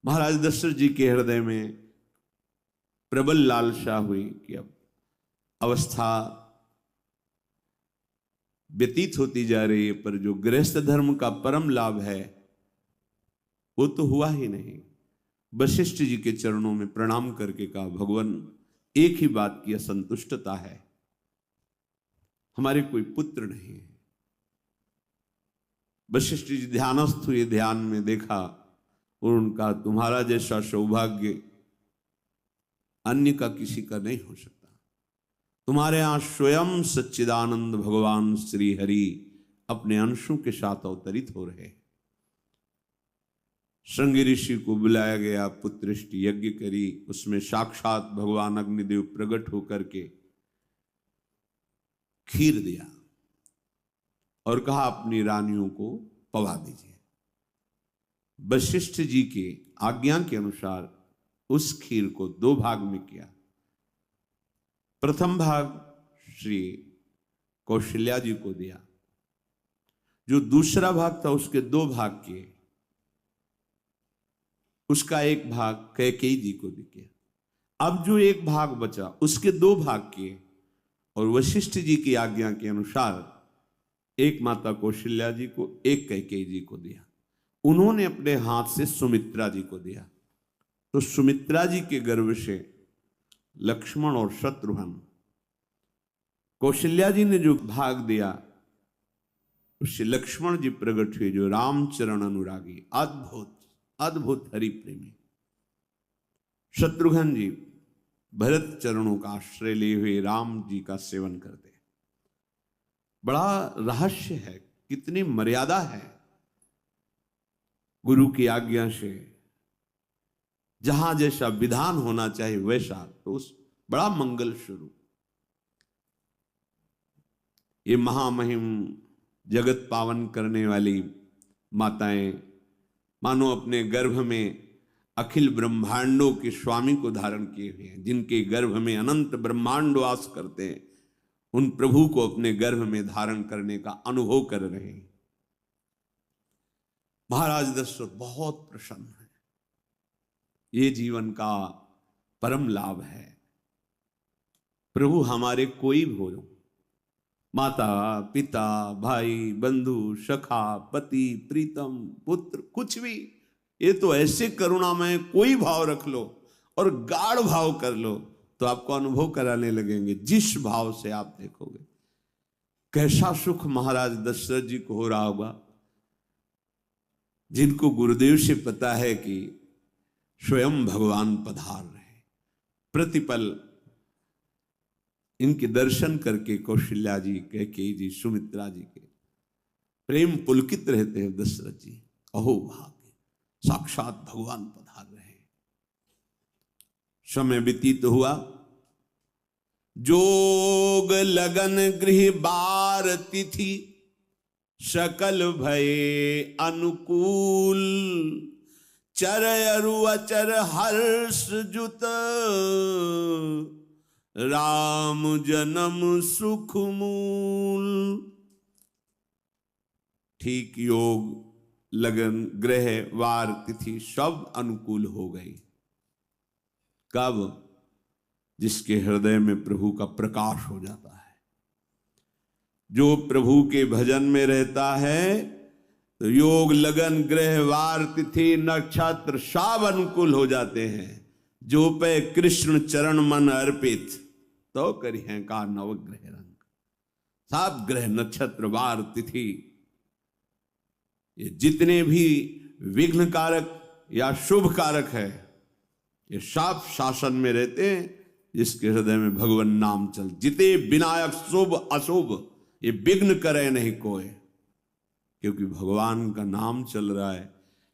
महाराज दशरथ जी के हृदय में प्रबल लालसा हुई कि अब अवस्था व्यतीत होती जा रही है, पर जो गृहस्थ धर्म का परम लाभ है वो तो हुआ ही नहीं। वशिष्ठ जी के चरणों में प्रणाम करके कहा, भगवान एक ही बात की असंतुष्टता है, हमारे कोई पुत्र नहीं है। वशिष्ठ जी ध्यानस्थ हुए, ध्यान में देखा और उनका, तुम्हारा जैसा सौभाग्य अन्य का किसी का नहीं हो सकता। तुम्हारे यहां स्वयं सच्चिदानंद भगवान श्री हरि अपने अंशों के साथ अवतरित हो रहे। श्रृंगी ऋषि को बुलाया गया, पुत्रिष्टि यज्ञ करी, उसमें साक्षात भगवान अग्निदेव प्रकट होकर के खीर दिया और कहा अपनी रानियों को पवा दीजिए। वशिष्ठ जी के आज्ञा के अनुसार उस खीर को 2 भाग में किया। प्रथम भाग श्री कौशल्या जी को दिया, जो दूसरा भाग था उसके 2 भाग किए, उसका 1 भाग कैकेयी जी को दिया। अब जो 1 भाग बचा उसके 2 भाग किए और वशिष्ठ जी की आज्ञा के अनुसार एक माता कौशल्या जी को, एक कैकेयी जी को दिया। उन्होंने अपने हाथ से सुमित्रा जी को दिया। तो सुमित्रा जी के गर्भ से लक्ष्मण और शत्रुघ्न, कौशल्या जी ने जो भाग दिया उससे लक्ष्मण जी प्रकट हुए, जो रामचरण अनुरागी, अद्भुत अद्भुत हरि प्रेमी। शत्रुघ्न जी भरत चरणों का आश्रय लिए हुए राम जी का सेवन करते। बड़ा रहस्य है, कितनी मर्यादा है। गुरु की आज्ञा से जहां जैसा विधान होना चाहिए वैसा, तो उस बड़ा मंगल स्वरूप। ये महामहिम जगत पावन करने वाली माताएं मानो अपने गर्भ में अखिल ब्रह्मांडों के स्वामी को धारण किए हुए हैं, जिनके गर्भ में अनंत ब्रह्मांड वास करते हैं, उन प्रभु को अपने गर्भ में धारण करने का अनुभव कर रहे हैं। महाराज दशरथ बहुत प्रसन्न है। ये जीवन का परम लाभ है। प्रभु हमारे कोई भी हो, माता पिता भाई बंधु सखा पति प्रीतम पुत्र, कुछ भी, ये तो ऐसे करुणामय कोई भाव रख लो और गाढ़ भाव कर लो तो आपको अनुभव कराने लगेंगे। जिस भाव से आप देखोगे कैसा सुख महाराज दशरथ जी को हो रहा होगा, जिनको गुरुदेव से पता है कि स्वयं भगवान पधार रहे। प्रतिपल इनके दर्शन करके कौशल्या जी, कैकेयी जी, सुमित्रा जी के प्रेम पुलकित रहते हैं। दशरथ जी, अहो भाग्य, साक्षात भगवान पधार रहे। समय व्यतीत हुआ, जोग लगन गृह बार तिथि, सकल भये अनुकूल, चर अरु अचर हर्ष जुत, राम जन्म सुख मूल। ठीक योग लगन ग्रह वार तिथि सब अनुकूल हो गई। कब? जिसके हृदय में प्रभु का प्रकाश हो जाता है, जो प्रभु के भजन में रहता है, तो योग लगन ग्रह वार तिथि नक्षत्र सब अनुकूल हो जाते हैं। जो पे कृष्ण चरण मन अर्पित, तो करी हैं का नवग्रह रंग। सब ग्रह नक्षत्र वार तिथि, ये जितने भी विघ्न कारक या शुभ कारक है, ये सब शासन में रहते हैं जिसके हृदय में भगवान नाम चल। जिते विनायक शुभ अशुभ, ये विघ्न करे नहीं कोई, क्योंकि भगवान का नाम चल रहा है,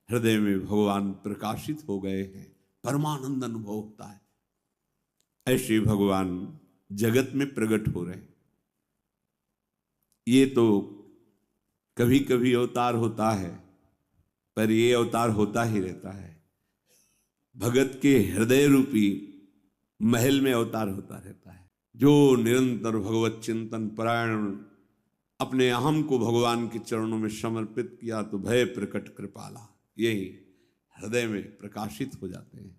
हृदय में भगवान प्रकाशित हो गए हैं, परमानंद अनुभव होता है। ऐसे भगवान जगत में प्रकट हो रहे हैं। ये तो कभी कभी अवतार होता है, पर ये अवतार होता ही रहता है। भगत के हृदय रूपी महल में अवतार होता रहता है। जो निरंतर भगवत चिंतन परायण, अपने अहम को भगवान के चरणों में समर्पित किया, तो भय प्रकट कृपाला, यही हृदय में प्रकाशित हो जाते हैं।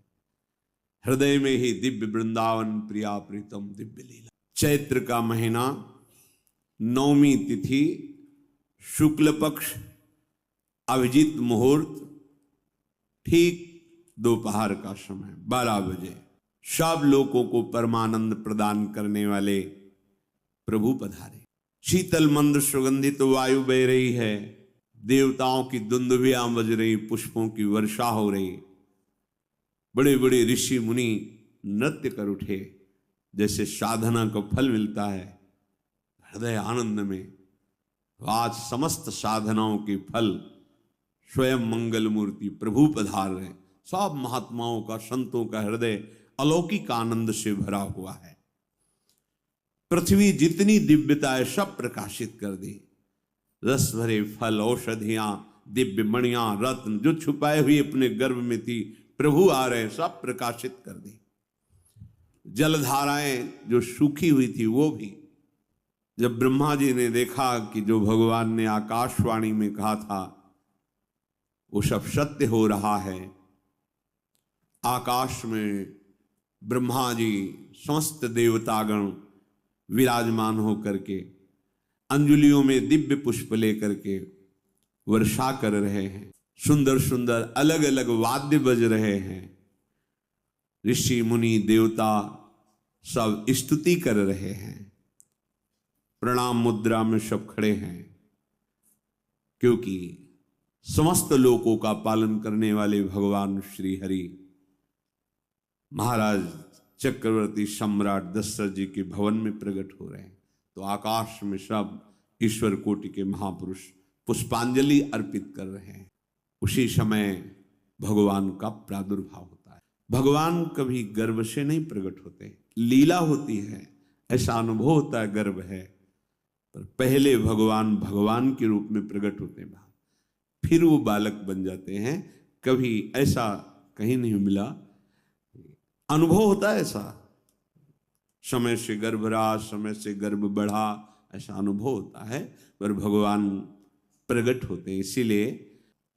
हृदय में ही दिव्य वृंदावन प्रिया प्रीतम दिव्य लीला। चैत्र का महीना, नवमी तिथि, शुक्ल पक्ष, अभिजीत मुहूर्त, ठीक दोपहर का समय 12 बजे सब लोगों को परमानंद प्रदान करने वाले प्रभु पधारे। शीतल मंद सुगंधित वायु बह रही है, देवताओं की दुंदुभियां बज रही, पुष्पों की वर्षा हो रही, बड़े बड़े ऋषि मुनि नृत्य कर उठे। जैसे साधना को फल मिलता है हृदय आनंद में, आज समस्त साधनाओं के फल स्वयं मंगल मूर्ति प्रभु पधार रहे। सब महात्माओं का, संतों का हृदय अलौकिक आनंद से भरा हुआ है। पृथ्वी जितनी दिव्यता है सब प्रकाशित कर दी। रस भरे फल, औषधियां, दिव्य मणियां, रत्न जो छुपाए हुए अपने गर्भ में थी, प्रभु आ रहे, सब प्रकाशित कर दी। जलधाराएं जो सूखी हुई थी वो भी, जब ब्रह्मा जी ने देखा कि जो भगवान ने आकाशवाणी में कहा था वो सब सत्य हो रहा है, आकाश में ब्रह्मा जी समस्त देवतागण विराजमान होकर के अंजलियों में दिव्य पुष्प लेकर के वर्षा कर रहे हैं। सुंदर सुंदर अलग अलग वाद्य बज रहे हैं। ऋषि मुनि देवता सब स्तुति कर रहे हैं। प्रणाम मुद्रा में सब खड़े हैं, क्योंकि समस्त लोकों का पालन करने वाले भगवान श्री हरि महाराज चक्रवर्ती सम्राट दशरथ जी के भवन में प्रकट हो रहे हैं। तो आकाश में सब ईश्वर कोटि के महापुरुष पुष्पांजलि अर्पित कर रहे हैं। उसी समय भगवान का प्रादुर्भाव होता है। भगवान कभी गर्भ से नहीं प्रकट होते, लीला होती है, ऐसा अनुभव होता है गर्भ है, पर पहले भगवान भगवान के रूप में प्रकट होते हैं, फिर वो बालक बन जाते हैं। कभी ऐसा कहीं नहीं मिला, अनुभव होता है ऐसा, समय से गर्भ रहा, समय से गर्भ बढ़ा, ऐसा अनुभव होता है, पर भगवान प्रकट होते हैं। इसीलिए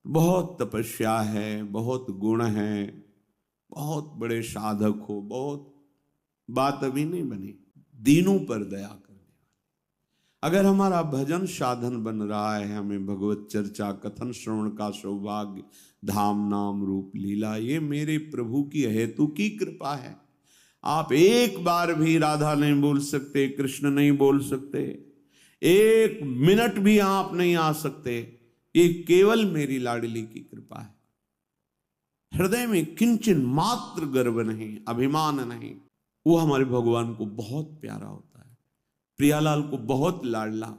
बहुत तपस्या है, बहुत गुण है, बहुत बड़े साधक हो, बहुत बात अभी नहीं बनी, दीनों पर दया करने वाले। अगर हमारा भजन साधन बन रहा है, हमें भगवत चर्चा कथन श्रवण का सौभाग्य, धाम नाम रूप लीला, ये मेरे प्रभु की हेतु की कृपा है। आप एक बार भी राधा नहीं बोल सकते, कृष्ण नहीं बोल सकते, एक मिनट भी आप नहीं आ सकते, ये केवल मेरी लाडली की कृपा है। हृदय में किंचन मात्र गर्व नहीं, अभिमान नहीं, वो हमारे भगवान को बहुत प्यारा होता है। प्रियालाल को बहुत लाडला,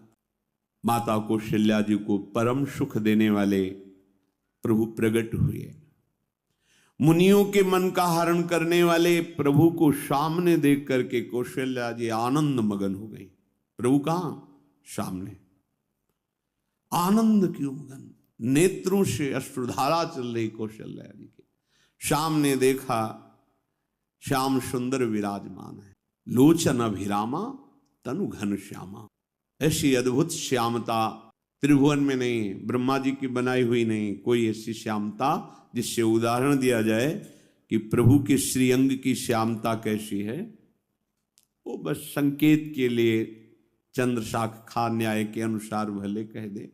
माता कौशल्या जी को परम सुख देने वाले प्रभु प्रकट हुए। मुनियों के मन का हरण करने वाले प्रभु को सामने देख करके कौशल्या जी आनंद मगन हो गई। प्रभु कहां? सामने। आनंद क्यों मगन, नेत्रों से अश्रुधारा चल रही कौशल्या जी के सामने देखा, श्याम सुंदर विराजमान है, लोचन अभिरामा तनु घन श्यामा। ऐसी अद्भुत श्यामता त्रिभुवन में नहीं, ब्रह्मा जी की बनाई हुई नहीं, कोई ऐसी श्यामता जिससे उदाहरण दिया जाए कि प्रभु के श्रीअंग की श्यामता कैसी है, वो बस संकेत के लिए चंद्र शाखा न्याय के अनुसार भले कह दे,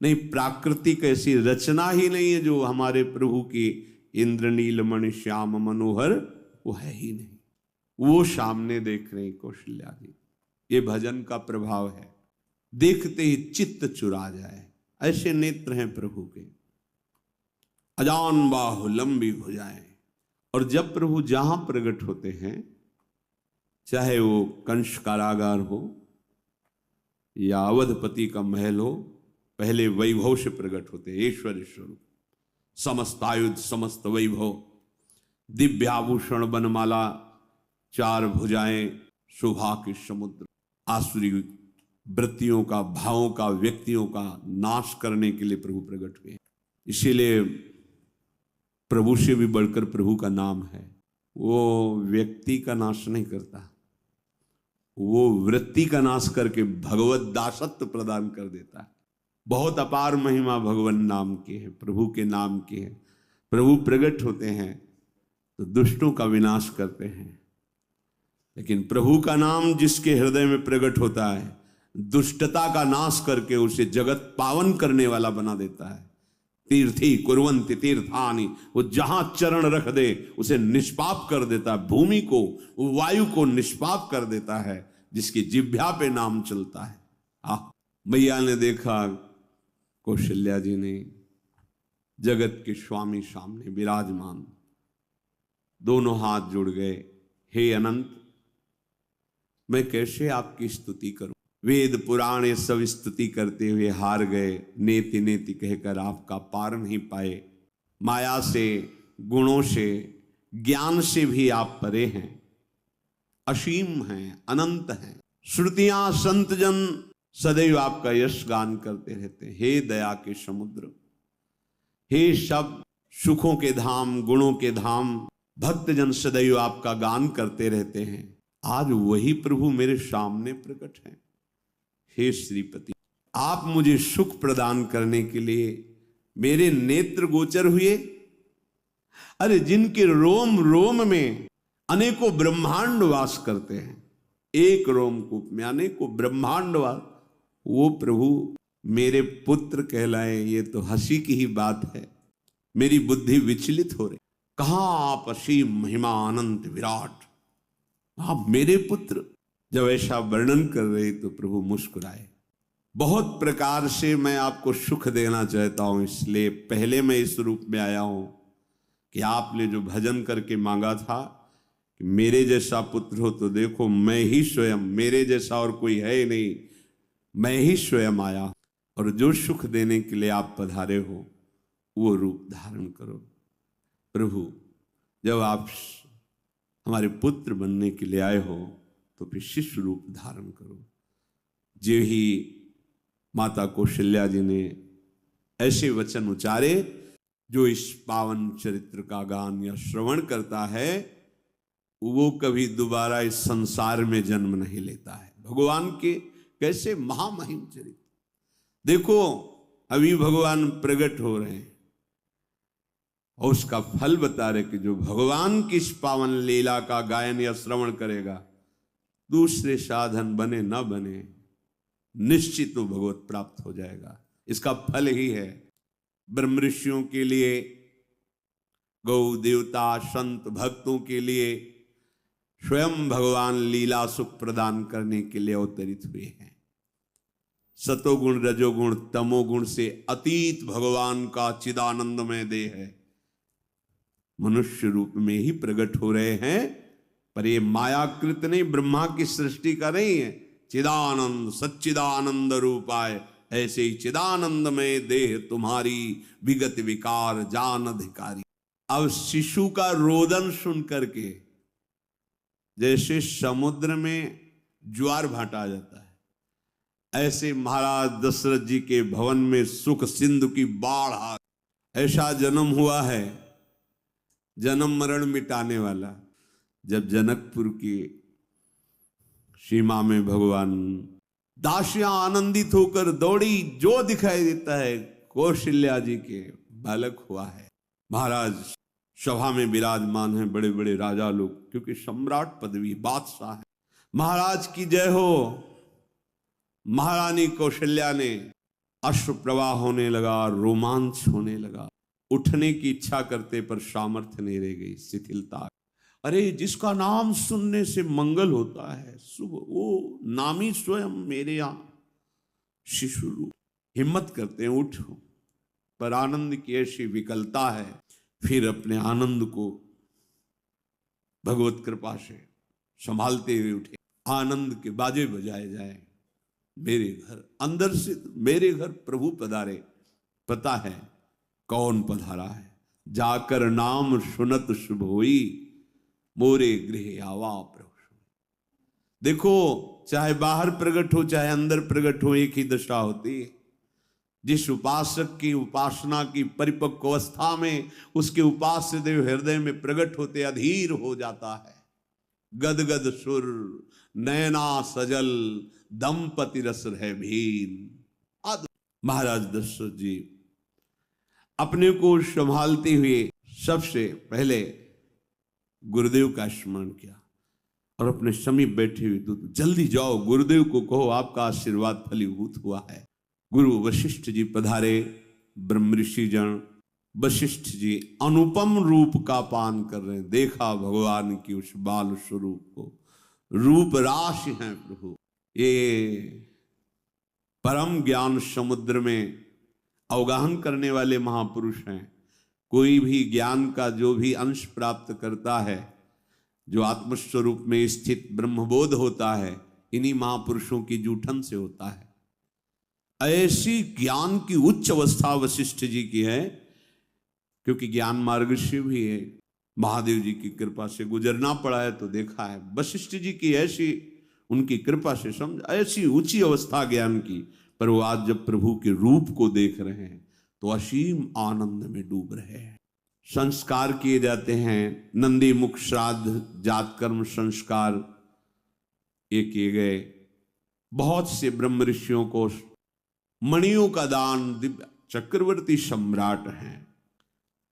नहीं प्राकृतिक ऐसी रचना ही नहीं है जो हमारे प्रभु की इंद्रनील मणि श्याम मनोहर वो है ही नहीं। वो सामने देख रहे कौशल्या जी, ये भजन का प्रभाव है, देखते ही चित्त चुरा जाए, ऐसे नेत्र हैं प्रभु के, अजान बाहु लंबी भुजाएं। और जब प्रभु जहां प्रकट होते हैं, चाहे वो कंस कारागार हो या अवधपति का महल हो, पहले वैभव से प्रकट होते हैं। ऐश्वर्य स्वरूप, समस्त आयुध, समस्त वैभव, दिव्य आभूषण, बनमाला, चार भुजाएं, शोभा के समुद्र, आसुरी वृत्तियों का, भावों का, व्यक्तियों का नाश करने के लिए प्रभु प्रकट हुए। इसीलिए प्रभु से भी बढ़कर प्रभु का नाम है। वो व्यक्ति का नाश नहीं करता, वो वृत्ति का नाश करके भगवत दासत्व प्रदान कर देता है। बहुत अपार महिमा भगवान नाम की है, प्रभु के नाम की है। प्रभु प्रकट होते हैं तो दुष्टों का विनाश करते हैं, लेकिन प्रभु का नाम जिसके हृदय में प्रकट होता है दुष्टता का नाश करके उसे जगत पावन करने वाला बना देता है। तीर्थी कुर्वन्ति तीर्थानि, वो जहां चरण रख दे उसे निष्पाप कर देता है। भूमि को, वायु को निष्पाप कर देता है जिसकी जिह्वा पे नाम चलता है। मैया ने देखा कौशल्या जी ने जगत के स्वामी सामने विराजमान, दोनों हाथ जुड़ गए, हे अनंत, मैं कैसे आपकी स्तुति करूं। वेद पुराण ये सब स्तुति करते हुए हार गए, नेति नेति कहकर आपका पार नहीं पाए। माया से, गुणों से, ज्ञान से भी आप परे हैं, असीम हैं, अनंत हैं। श्रुतियां संत जन सदैव आपका यश गान करते रहते हैं। हे दया के समुद्र, हे सब सुखों के धाम, गुणों के धाम, भक्तजन सदैव आपका गान करते रहते हैं। आज वही प्रभु मेरे सामने प्रकट हैं। हे श्रीपति, आप मुझे सुख प्रदान करने के लिए मेरे नेत्र गोचर हुए। अरे जिनके रोम रोम में अनेकों ब्रह्मांड वास करते हैं, एक रोमकूप में अनेकों ब्रह्मांड वास, वो प्रभु मेरे पुत्र कहलाए, ये तो हंसी की ही बात है। मेरी बुद्धि विचलित हो रही। कहां आप असीम महिमा अनंत विराट, आप मेरे पुत्र। जब ऐसा वर्णन कर रहे तो प्रभु मुस्कुराए। बहुत प्रकार से मैं आपको सुख देना चाहता हूं, इसलिए पहले मैं इस रूप में आया हूं कि आपने जो भजन करके मांगा था कि मेरे जैसा पुत्र हो, तो देखो मैं ही स्वयं, मेरे जैसा और कोई है ही नहीं, मैं ही स्वयं आया। और जो सुख देने के लिए आप पधारे हो वो रूप धारण करो। प्रभु, जब आप हमारे पुत्र बनने के लिए आए हो तो फिर शिष्य रूप धारण करो। जो ही माता कौशल्या जी ने ऐसे वचन उचारे, जो इस पावन चरित्र का गान या श्रवण करता है वो कभी दोबारा इस संसार में जन्म नहीं लेता है। भगवान के कैसे महामहिम चरित्र। देखो अभी भगवान प्रकट हो रहे हैं और उसका फल बता रहे कि जो भगवान की इस पावन लीला का गायन या श्रवण करेगा, दूसरे साधन बने न बने, निश्चित तो भगवत प्राप्त हो जाएगा। इसका फल ही है। ब्रह्म ऋषियों के लिए, गौ देवता संत भक्तों के लिए स्वयं भगवान लीला सुख प्रदान करने के लिए अवतरित हुए हैं। सतोगुण रजोगुण तमोगुण से अतीत भगवान का चिदानंदमय देह है, मनुष्य रूप में ही प्रकट हो रहे हैं। पर ये मायाकृत नहीं, ब्रह्मा की सृष्टि का नहीं है। चिदानंद सच्चिदानंद रूपाय, ऐसे ही चिदानंदमय देह तुम्हारी, विगत विकार जान अधिकारी। अब शिशु का रोदन सुन करके जैसे समुद्र में ज्वार भाटा आ जाता है, ऐसे महाराज दशरथ जी के भवन में सुख सिंधु की बाढ़ आ। ऐसा जन्म हुआ है, जन्म मरण मिटाने वाला। जब जनकपुर की सीमा में भगवान, दासियां आनंदित होकर दौड़ी, जो दिखाई देता है कौशल्या जी के बालक हुआ है। महाराज सभा में विराजमान हैं, बड़े बड़े राजा लोग, क्योंकि सम्राट पदवी, बादशाह है। महाराज की जय हो। महारानी कौशल्या ने अश्रु प्रवाह होने लगा, रोमांच होने लगा। उठने की इच्छा करते पर सामर्थ्य नहीं रह गई, शिथिलता। अरे जिसका नाम सुनने से मंगल होता है, शुभ, वो नामी स्वयं मेरे यहाँ शिशु रूप। हिम्मत करते हैं, उठो। पर आनंद की ऐसी विकलता है, फिर अपने आनंद को भगवत कृपा से संभालते हुए उठे। आनंद के बाजे बजाए जाए। मेरे घर, अंदर से मेरे घर प्रभु पधारे। पता है कौन पधारा है। जाकर नाम सुनत शुभ होई, मोरे गृह आवा प्रभु। देखो चाहे बाहर प्रकट हो चाहे अंदर प्रकट हो, एक ही दशा होती है। जिस उपासक की उपासना की परिपक्व अवस्था में उसके उपास्य देव हृदय में प्रकट होते अधीर हो जाता है। गदगद सुर नैना सजल, दंपति रस है भीन। महाराज दशरथ जी अपने को संभालते हुए सबसे पहले गुरुदेव का स्मरण किया और अपने समीप बैठे हुए तो जल्दी जाओ, गुरुदेव को कहो आपका आशीर्वाद फलीभूत हुआ है। गुरु वशिष्ठ जी पधारे। ब्रह्म ऋषि जन वशिष्ठ जी अनुपम रूप का पान कर रहे हैं। देखा भगवान की उस बाल स्वरूप को, रूप राशि हैं प्रभु। ये परम ज्ञान समुद्र में अवगाहन करने वाले महापुरुष हैं। कोई भी ज्ञान का जो भी अंश प्राप्त करता है, जो आत्मस्वरूप में स्थित ब्रह्मबोध होता है, इन्हीं महापुरुषों की जूठन से होता है। ऐसी ज्ञान की उच्च अवस्था वशिष्ठ जी की है, क्योंकि ज्ञान मार्ग से भी है महादेव जी की कृपा से गुजरना पड़ा है तो देखा है। वशिष्ठ जी की ऐसी उनकी कृपा से समझ ऐसी ऊंची अवस्था ज्ञान की, पर वो आज जब प्रभु के रूप को देख रहे हैं तो असीम आनंद में डूब रहे हैं। संस्कार किए जाते हैं, नंदी मुख श्राद्ध जात कर्म संस्कार ये किए गए। बहुत से ब्रह्म ऋषियों को मणियों का दान, दिव्य चक्रवर्ती सम्राट हैं।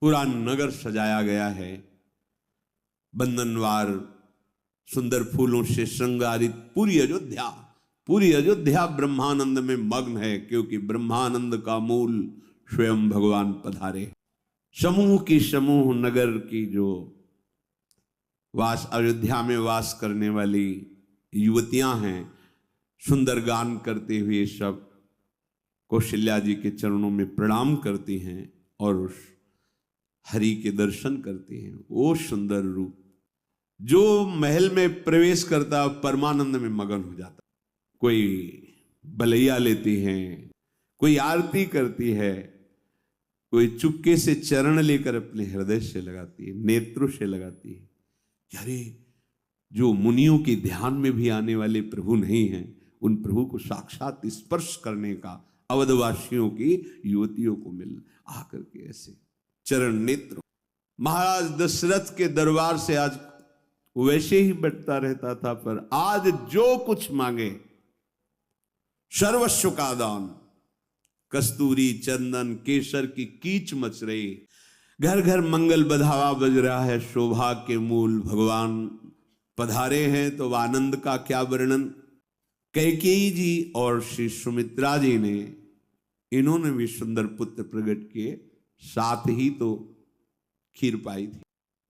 पूरा नगर सजाया गया है, बंधनवार सुंदर फूलों से श्रृंगारित पूरी अयोध्या ब्रह्मानंद में मग्न है, क्योंकि ब्रह्मानंद का मूल स्वयं भगवान पधारे। समूह नगर की जो अयोध्या में वास करने वाली युवतियां हैं, सुंदर गान करते हुए सब कौशल्या जी के चरणों में प्रणाम करती हैं और उस हरि के दर्शन करती हैं। वो सुंदर रूप जो महल में प्रवेश करता परमानंद में मगन हो जाता। कोई बलैया लेती हैं, कोई आरती करती है, कोई चुपके से चरण लेकर अपने हृदय से लगाती है, नेत्रों से लगाती है। अरे जो मुनियों के ध्यान में भी आने वाले प्रभु नहीं हैं, उन प्रभु को साक्षात स्पर्श करने का अवधवासियों की युवतियों को मिल आकर के ऐसे चरण नेत्र। महाराज दशरथ के दरबार से आज वैसे ही बैठता रहता था, पर आज जो कुछ मांगे सर्वस्व का दान। कस्तूरी चंदन केसर की कीच मच रही, घर घर मंगल बधावा बज रहा है। शोभा के मूल भगवान पधारे हैं तो आनंद का क्या वर्णन। कैकेयी जी और श्री सुमित्रा जी ने, इन्होंने भी सुंदर पुत्र प्रकट किए, साथ ही तो खीर पाई थी।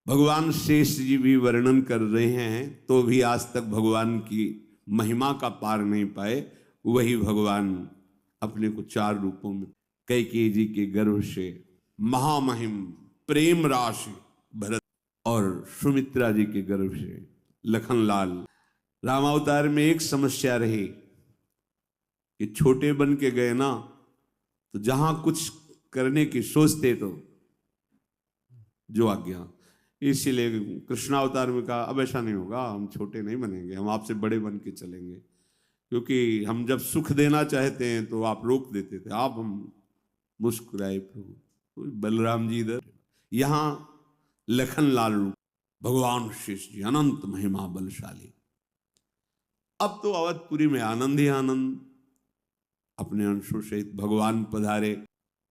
भगवान शेष जी भी वर्णन कर रहे हैं तो भी आज तक भगवान की महिमा का पार नहीं पाए। वही भगवान अपने को 4 रूपों में, कैकेयी जी के गर्भ से महामहिम प्रेम राशि भरत, और सुमित्रा जी के गर्भ से लखनलाल। रामावतार में एक समस्या रही कि छोटे बन के गए ना, तो जहां कुछ करने की सोचते तो जो आज्ञा। इसीलिए कृष्णावतार में कहा अब ऐसा नहीं होगा, हम छोटे नहीं बनेंगे, हम आपसे बड़े बन के चलेंगे, क्योंकि हम जब सुख देना चाहते हैं तो आप रोक देते थे। आप हम मुस्कुराए प्रभु। तो बलराम जी इधर, यहाँ लखनलाल रूप भगवान शेष जी अनंत महिमा बलशाली। अब तो अवधपुरी में आनंद ही आनंद, अपने अंशों सहित भगवान पधारे।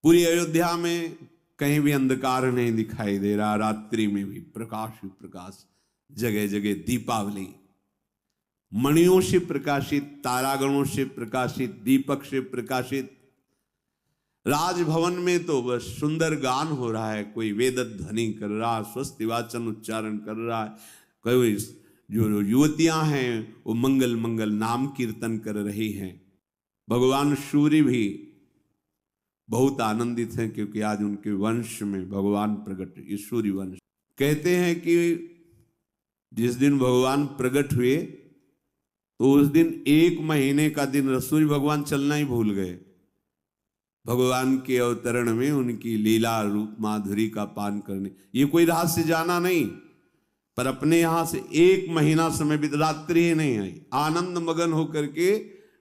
पूरी अयोध्या में कहीं भी अंधकार नहीं दिखाई दे रहा, रात्रि में भी प्रकाश ही प्रकाश, जगह जगह दीपावली, मणियों से प्रकाशित, तारागणों से प्रकाशित, दीपक से प्रकाशित। राजभवन में तो बस सुंदर गान हो रहा है, कोई वेद ध्वनि कर रहा, स्वस्ति वाचन उच्चारण कर रहा है, कोई जो युवतियां हैं वो मंगल मंगल नाम कीर्तन कर रही हैं। भगवान सूर्य भी बहुत आनंदित हैं, क्योंकि आज उनके वंश में भगवान प्रकट, ये सूर्य वंश। कहते हैं कि जिस दिन भगवान प्रकट हुए तो उस दिन 1 महीने का दिन सूर्य भगवान चलना ही भूल गए। भगवान के अवतरण में उनकी लीला रूप माधुरी का पान करने, ये कोई रहस्य जाना नहीं, पर अपने यहां से 1 महीना समय बीत, रात्रि ही नहीं आई। आनंद मगन होकर के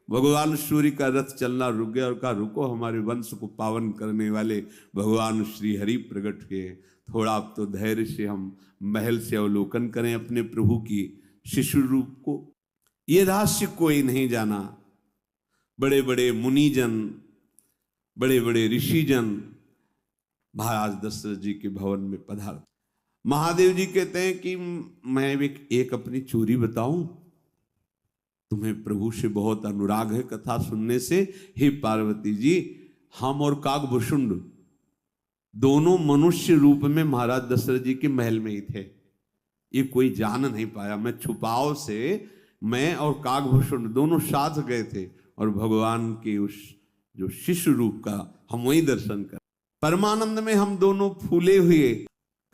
भगवान सूर्य का रथ चलना रुक गया और कहा रुको, हमारे वंश को पावन करने वाले भगवान श्री हरि प्रकट हुए, थोड़ा अब तो धैर्य से हम महल से अवलोकन करें अपने प्रभु की शिशु रूप को। ये रहस्य कोई नहीं जाना। बड़े बड़े मुनिजन, बड़े बड़े ऋषिजन महाराज दशरथ जी के भवन में पधार। महादेव जी कहते हैं कि मैं एक अपनी चोरी बताऊं, तुम्हें प्रभु से बहुत अनुराग है कथा सुनने से। हे पार्वती जी, हम और काकभूषुंड दोनों मनुष्य रूप में महाराज दशरथ जी के महल में ही थे। ये कोई जान नहीं पाया। मैं छुपाव से, मैं और काकभूषुंड दोनों साथ गए थे और भगवान के उस जो शिष्य रूप का हम वही दर्शन कर, परमानंद में हम दोनों फूले हुए,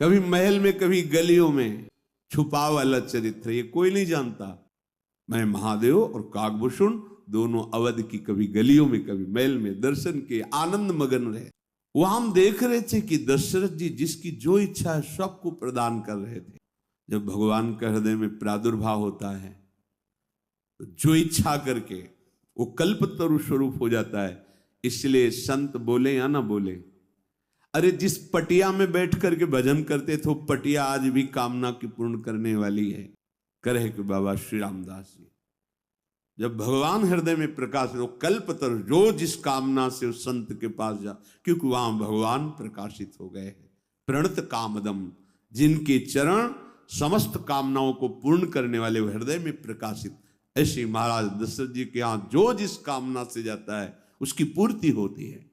कभी महल में कभी गलियों में, छुपा वाला चरित्र ये कोई नहीं जानता। मैं महादेव और काकभूषुंड दोनों अवध की कभी गलियों में कभी महल में दर्शन के आनंद मगन रहे। वहां हम देख रहे थे कि दशरथ जी जिसकी जो इच्छा है सबको प्रदान कर रहे थे। जब भगवान का हृदय में प्रादुर्भाव होता है तो जो इच्छा करके वो कल्पतरु स्वरूप हो जाता है। इसलिए संत बोले या ना बोले, अरे जिस पटिया में बैठ करके भजन करते थे वो पटिया आज भी कामना की पूर्ण करने वाली है। कहे कि बाबा श्री रामदास जी, जब भगवान हृदय में प्रकाश हो, कल्पतरु जो जिस कामना से उस संत के पास जा, क्योंकि वहां भगवान प्रकाशित हो गए हैं। प्रणत कामदम, जिनके चरण समस्त कामनाओं को पूर्ण करने वाले हृदय में प्रकाशित। ऐसे महाराज दशरथ जी के यहां जो जिस कामना से जाता है उसकी पूर्ति होती है।